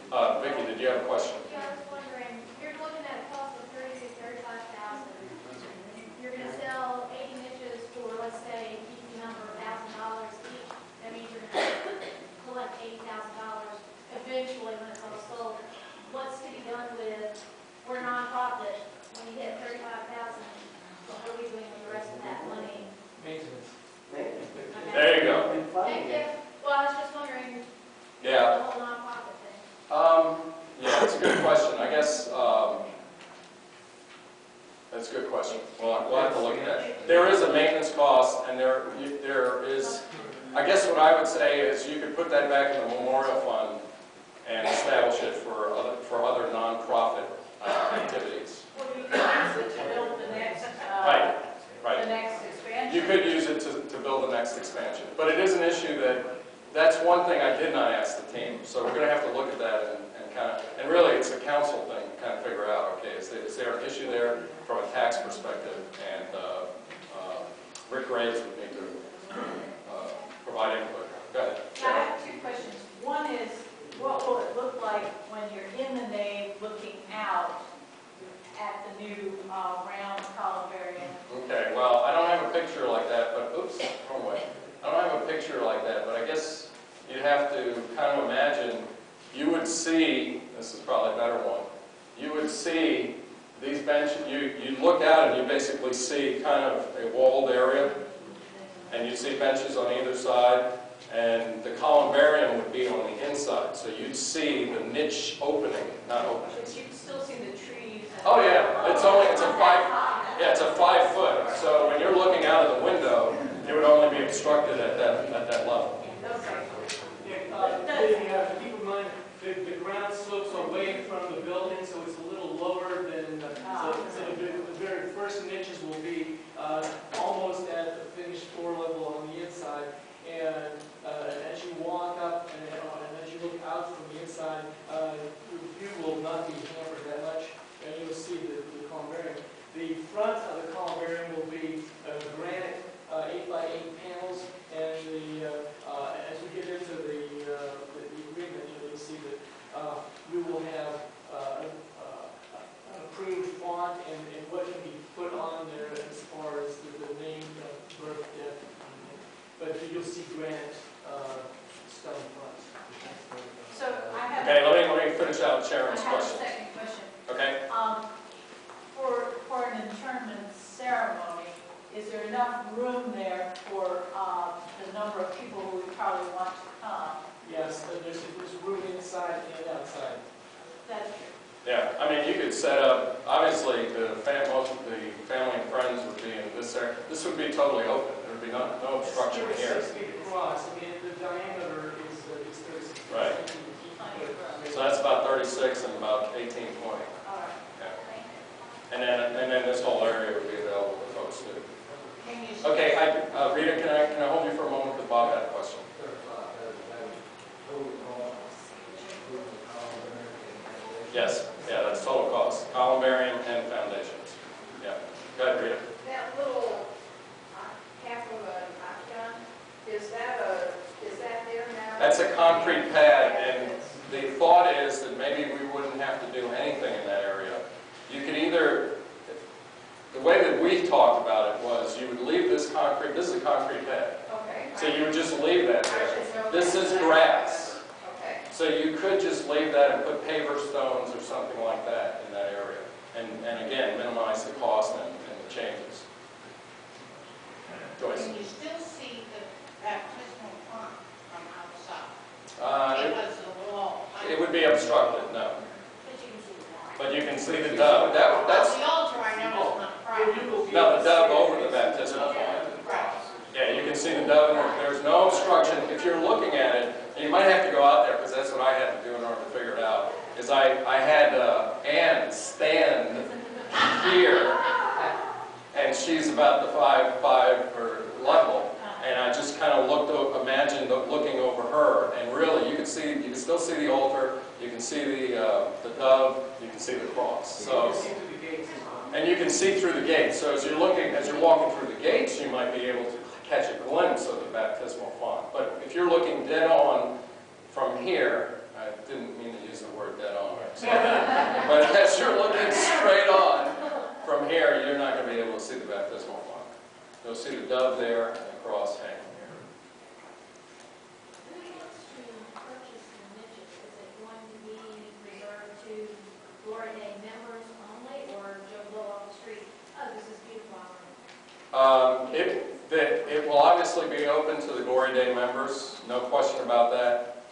Vicki, did you have a question? Yeah, I was wondering, you're looking at a cost of $35,000. You're going to sell 80 niches for, let's say, easy number, $1,000 each. That means you're going to collect $80,000 eventually when it's all sold. What's to be done with, we're nonprofit, when you hit $35,000, what are we doing with the rest of that money? Maintenance. Okay. There you go. Thank you. Well, I was just wondering, Yeah. the whole nonprofit thing. Yeah, that's a good question. I guess that's a good question. We'll have to look at that. There is a maintenance cost, and there is. I guess what I would say is you could put that back in the memorial fund and establish it for other nonprofit activities. Well, you could use it to build the next, Right. the next expansion. You could use it to build the next expansion, but it is an issue that's one thing I did not ask the team. So we're going to have to look at that and really it's a council thing to kind of figure out, okay, is there an issue there from a tax perspective, and Rick Graves would need to provide input. Go ahead. Yeah, I have two questions. One is, what will it look like when you're in the nave looking out at the new round columbarium? Okay, well, I don't have a picture like that, but oops, wrong way. I don't have a picture like that, but I guess you'd have to kind of imagine, you would see, this is probably a better one, you would see these benches, you look out and you basically see kind of a walled area, and you see benches on either side, and the columbarium would be on the inside, so you'd see the niche opening, not opening. But you can still see the trees. Oh yeah, it's a 5 foot, so when you're looking out of the window, it would only be obstructed at that level. Keep in mind, the ground slopes away from the building, so it's a little lower than, so the very first niches will be almost at the finished floor level on the inside, and as you walk up and as you look out from the inside, your view will not be hampered that much, and you'll see the columbarium. The front of the columbarium will be granite 8x8 panels, and as we get into the agreement, you'll see that we will have an approved font and what can be put on there as far as the name, birth, death, but you'll see granite stone fronts. So I have. Okay, let me finish out Sharon's I have a question. second question. Okay. For an interment ceremony, is there enough room there for the number of people who would probably want to come? Yes, there's room inside and outside. That's true. Yeah, I mean, you could set up, obviously, most of the family and friends would be in this area. This would be totally open. There would be no obstruction here. 6 feet across. I mean, the diameter is 36 feet. Right. So that's about 36 and about 18.20. All right. Yeah. And then this whole area would be available to folks too. Can you Okay, Rita, can I hold you for a moment because Bob had a question. Yes, yeah, that's total cost. Columbarium and foundations. Yeah. Go ahead, Rita. That little half of an octagon, is that there now? That's a concrete pad, and the thought is that maybe we wouldn't have to do anything in that area. You could either, the way that we talked about it was you would leave this is a concrete pad. Okay. So you would just leave that there. This is grass. Okay. So you could just leave that and put paver stones or something like that in that area. And again, minimize the cost and the changes. Joyce. Can you still see the baptismal font from outside? Because the wall. It would be obstructed, no. But you can see the wall. But you can see the dove. That's The altar I know is not private. no, the dove over the baptismal font. Right. Yeah, you can see the dove, and there's no obstruction. If you're looking at it, and you might have to go out there because that's what I had to do in order to figure it out, is I had Ann stand here, and she's about the 5'5" level, and I just kind of imagined looking over her, and really you can still see the altar, you can see the dove, you can see the cross. So, and you can see through the gates. So as you're walking through the gates, you might be able to catch a glimpse of the baptismal font. But if you're looking dead on from here, I didn't mean to use the word You'll see the dove there and the cross hanging here. Who wants to purchase the niches? Is it going to be reserved to Glory Day members only, or Joe Blow off the street? Oh, this is beautiful. It will obviously be open to the Glory Day members, no question about that.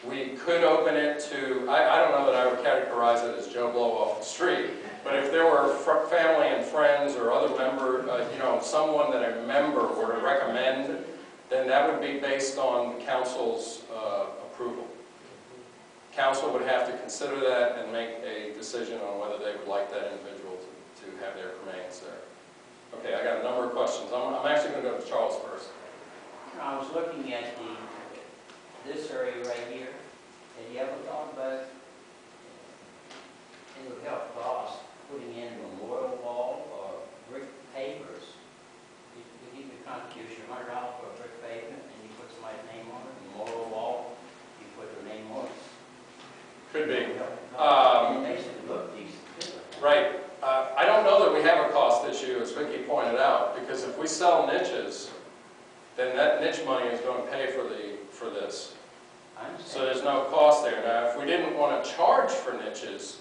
We could open it to, I don't know that I would categorize it as Joe Blow off the street, but if there were family and friends or other member, someone that a member were to recommend, then that would be based on council's approval. Council would have to consider that and make a decision on whether they would like that individual to have their remains there. Okay, I got a number of questions. I'm actually going to go to Charles first. I was looking at this area right here. Have you ever thought about it would help cost putting in a memorial wall or brick pavers? You give your contribution $100 for a brick pavement and you put somebody's name on it. Memorial wall, you put their name on it. Could be. It makes it look decent too. Right. I don't know that we have a cost issue, as Vicki pointed out, because if we sell niches, then that niche money is going to pay for this. So there's no cost there. Now, if we didn't want to charge for niches,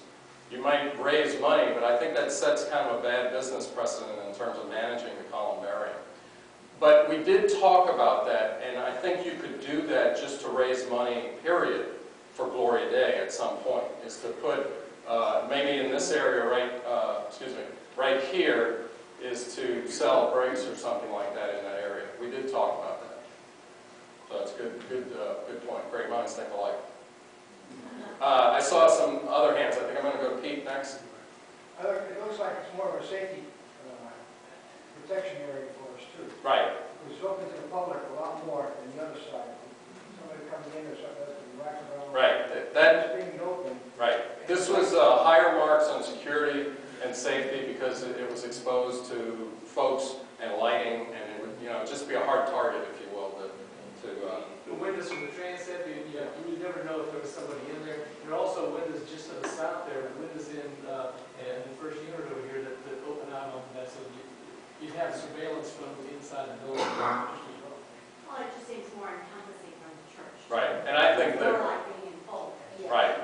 you might raise money, but I think that sets kind of a bad business precedent in terms of managing the columbarium. But we did talk about that, and I think you could do that just to raise money, period, for Glory Day at some point, is to put maybe in this area right here is to sell bricks or something like that in that area. We did talk about that. So that's good point. Great minds think alike. I saw some other hands. I think I'm going to go to Pete next. It looks like it's more of a safety protection area for us too. Right. It's open to the public a lot more than the other side. Somebody coming in or something that's been racking around. Right. That. It's being open. Right. This was higher marks on security and safety because it was exposed to folks and lighting, and it would just be a hard target, if you will, The windows from the transept, you would never know if there was somebody in there. There are also windows just to the south there, windows in the first unit over here that open out on that, so you'd have surveillance from inside the building. Well, it just seems more encompassing from the church. Right. And I think that. More like being in full. Right.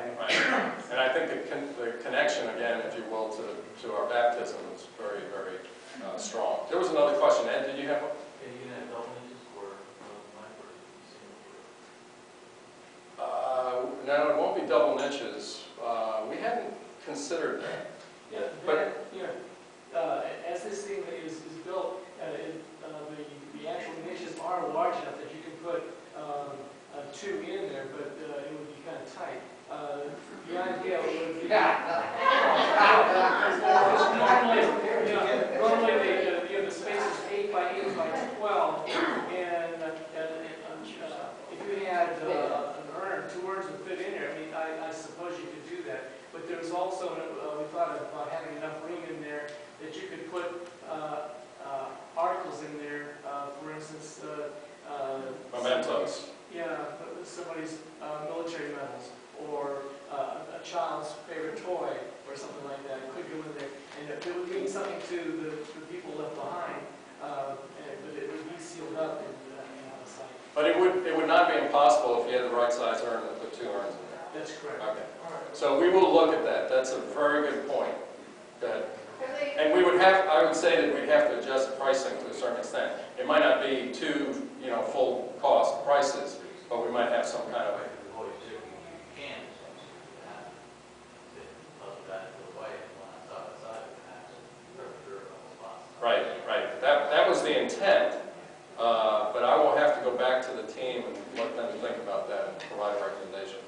And I think the connection, again, if you will, to our baptism is very, very strong. There was another question. Ed, did you have one? Yeah, you can have double niches for my person. No, it won't be double niches. We hadn't considered that. Yeah, But as this thing is built, the actual niches are large enough that you can put two in there, but it would be kind of tight. The idea would be normally the space is 8 by 8 by 12, and if you had an urn, 2 urns would fit in there. I mean, I suppose you could do that, but there's also we thought about having enough room in there that you could put articles in there. For instance, mementos. Yeah, somebody's military medals, or a child's favorite toy, or something like that. It could go in there, and it would mean something to the people left behind, but it would be sealed up and out of sight. But it would not be impossible if you had the right size urn to put 2 urns in there. That's correct. Okay. So we will look at that. That's a very good point. Go ahead. And I would say that we'd have to adjust pricing to a certain extent. It might not be 2, full cost prices, but we might have some kind of Right. That was the intent, but I will have to go back to the team and let them think about that and provide a recommendation.